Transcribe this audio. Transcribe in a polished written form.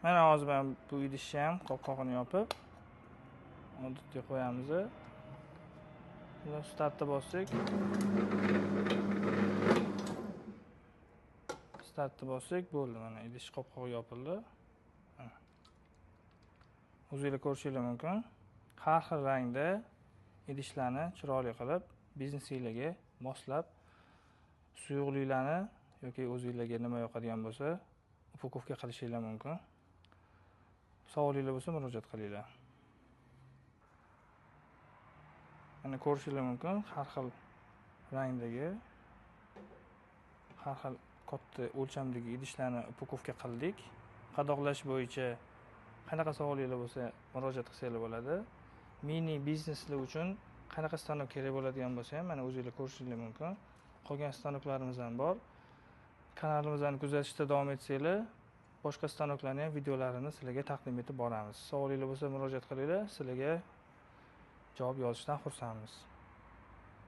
Mana hozir men bu idishni ham qopqog'ini yopib odatga qo'yamiz. Buni startga bossak. Startga bossak bo'ldi. Mana idish qopqog'i yopildi. O'zingizlar ko'rishingiz mumkin. Har xil rangda idishlarni chiroyli qilib biznesingizga moslab suyuqliklarni yoki o'zingizlarga nima yoqadigan bo'lsa, upakovka qilishingiz mumkin. Savolingiz bo'lsa murojaat qilinglar. Mana ko'rishingiz mumkin, har xil rangdagi, har xil katta o'lchamdagi idishlarni upakovka qildik. Qadoqlash bo'yicha qanaqa savolinglar bo'lsa murojaat qilsanglar bo'ladi. Mini bizneslar uchun qanaqa stanok kerak bo'ladigan bo'lsa ham mana o'zingizlar ko'rishingiz mumkin. Qolgan stanoklarimiz ham bor. Kanalimizni kuzatishda davom etsanglar, boshqa stanoklarning ham videolarini sizlarga taqdim etib boramiz. Savolinglar bo'lsa murojaat qilinglar, sizlarga javob yozishdan xursandmiz.